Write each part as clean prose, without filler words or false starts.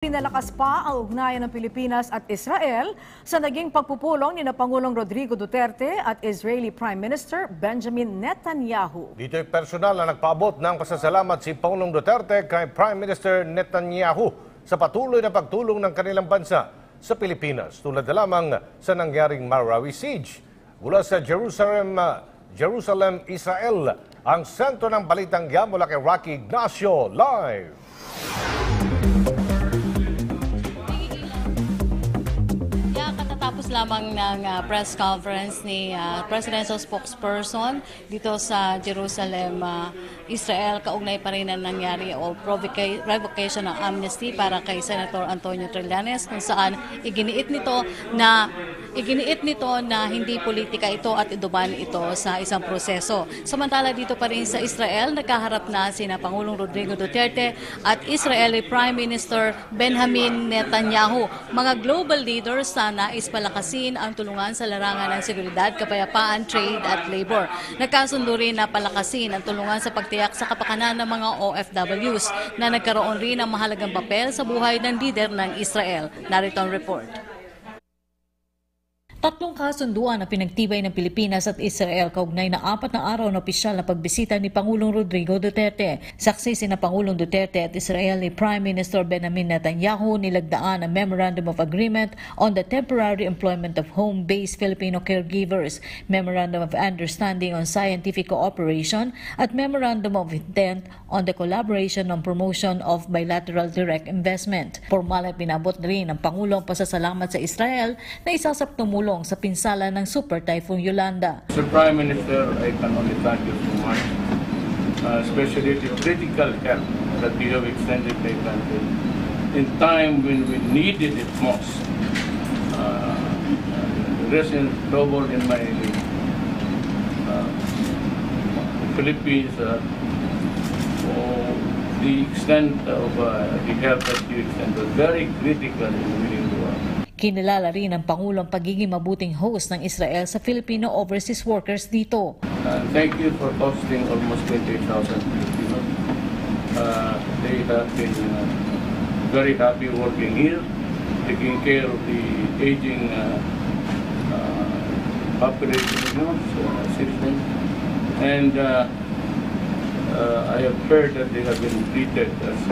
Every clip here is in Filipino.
Pinalakas pa ang ugnayan ng Pilipinas at Israel sa naging pagpupulong ni Pangulong Rodrigo Duterte at Israeli Prime Minister Benjamin Netanyahu. Dito'y personal na nagpaabot ng pasasalamat si Pangulong Duterte kay Prime Minister Netanyahu sa patuloy na pagtulong ng kanilang bansa sa Pilipinas, tulad na lamang sa nangyaring Marawi siege. Mula sa Jerusalem, Israel, ang sentro ng balitang yan mula kay Rocky Ignacio live. Katatapos lamang ng press conference ni Presidential Spokesperson dito sa Jerusalem, Israel, kaugnay pa rin ang nangyari o revocation ng amnesty para kay Senator Antonio Trillanes, kung saan iginiit nito na hindi politika ito at iduman ito sa isang proseso. Samantala dito pa rin sa Israel, nagkaharap na sina Pangulong Rodrigo Duterte at Israeli Prime Minister Benjamin Netanyahu. Mga global leaders na nais palakasin ang tulungan sa larangan ng seguridad, kapayapaan, trade at labor. Nagkasundo rin na palakasin ang tulungan sa pagtiyak sa kapakanan ng mga OFWs na nagkaroon rin ng mahalagang papel sa buhay ng lider ng Israel. Narito ang report. Tatlong kasunduan na pinagtibay ng Pilipinas at Israel kaugnay na 4 na araw na opisyal na pagbisita ni Pangulong Rodrigo Duterte. Saksi sina Pangulong Duterte at Israeli Prime Minister Benjamin Netanyahu nilagdaan ang Memorandum of Agreement on the Temporary Employment of Home-Based Filipino Caregivers, Memorandum of Understanding on Scientific Cooperation at Memorandum of Intent on the Collaboration on Promotion of Bilateral Direct Investment. Formal ay pinabot rin ng Pangulong pasasalamat sa Israel na isa sa tumulong sa pinsala ng Super Typhoon Yolanda. Mr. Prime Minister, I can only thank you so much, especially the critical help that you have extended to the country in time when we needed it most. Recent trouble in my Philippines, the extent of the help that you extended was very critical in the Middle East. Kinilala rin ng Pangulong pagiging mabuting host ng Israel sa Filipino overseas workers dito. Thank you for hosting almost 28,000 Filipinos. They have been very happy working here, taking care of the aging population, citizens. And I have heard that they have been treated as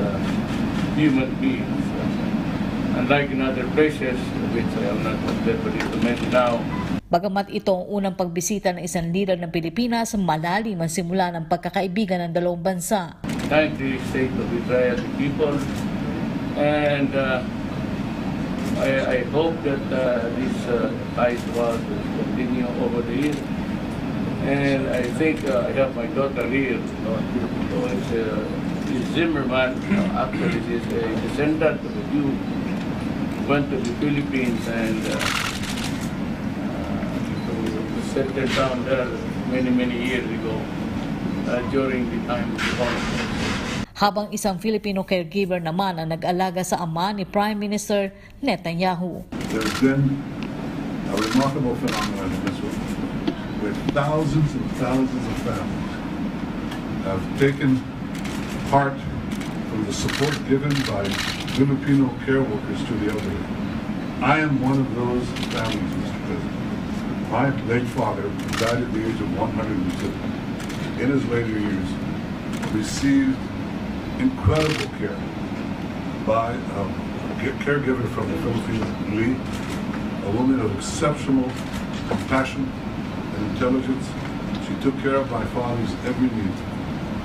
human beings. Unlike in other places, which I am not ready to mention now. Bagamat ito ang unang pagbisita ng isang leader ng Pilipinas, malalim ang simula ng pagkakaibigan ng dalawang bansa. Thank the state of Israel, the people, and I hope that this ties will continue over the years. And I think I have my daughter here, who is Zimmerman. Actually, she is a descendant of a Jew. Went to the Philippines and settled down there many years ago during the time of the Holocaust. Habang isang Filipino caregiver naman ang nag-alaga sa ama ni Prime Minister Netanyahu. There's been a remarkable phenomenon in Israel where thousands and thousands of families have taken part from the support given by Filipino care workers to the elderly. I am one of those families, Mr. President. My late father, who died at the age of 102, in his later years, received incredible care by a caregiver from the Philippines, a woman of exceptional compassion and intelligence. She took care of my father's every need.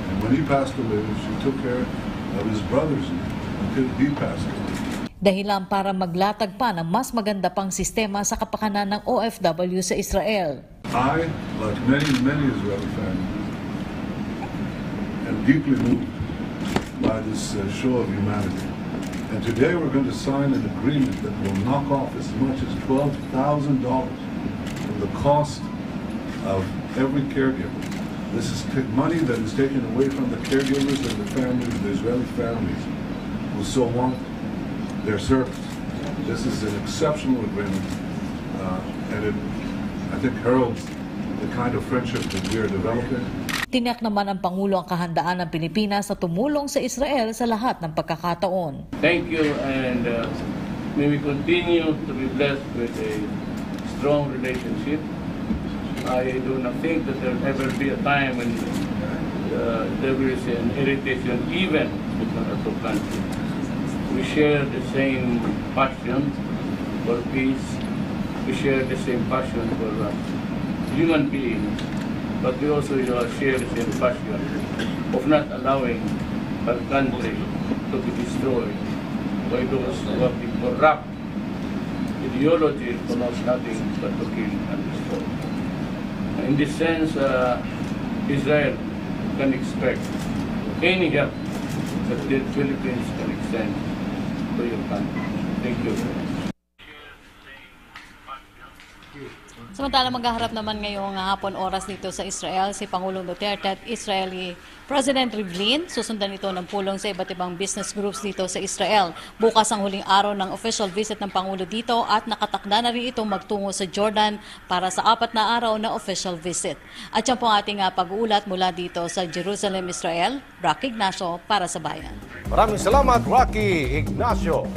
And when he passed away, she took care of his brother's need. Dahilan para maglatag pa ng mas maganda pang sistema sa kapakanan ng OFW sa Israel. I, like many Israeli families, am deeply moved by this show of humanity. And today we're going to sign an agreement that will knock off as much as $12,000 from the cost of every caregiver. This is money that is taken away from the caregivers and the families, the Israeli families, who so want their service. This is an exceptional agreement, and it, I think, heralds the kind of friendship that we are developing. Tiniyak naman ang Pangulo ang kahandaan ng Pilipinas sa tumulong sa Israel sa lahat ng pagkakataon. Thank you, and may we continue to be blessed with a strong relationship. I do not think that there will ever be a time when there is an irritation even between our two countries. We share the same passion for peace. We share the same passion for human beings, but we also share the same passion of not allowing our country to be destroyed by those who have the corrupt ideology who knows nothing but to kill and destroy. In this sense, Israel can expect any help that the Philippines can extend to your country. Thank you very much. Samantala maghaharap naman ngayong hapon oras dito sa Israel si Pangulong Duterte at Israeli President Rivlin. Susundan ito ng pulong sa iba't ibang business groups dito sa Israel. Bukas ang huling araw ng official visit ng Pangulo dito at nakatakda na rin itong magtungo sa Jordan para sa 4 na araw na official visit. At yan po ang ating pag-uulat mula dito sa Jerusalem, Israel. Rocky Ignacio para sa Bayan. Maraming salamat, Rocky Ignacio.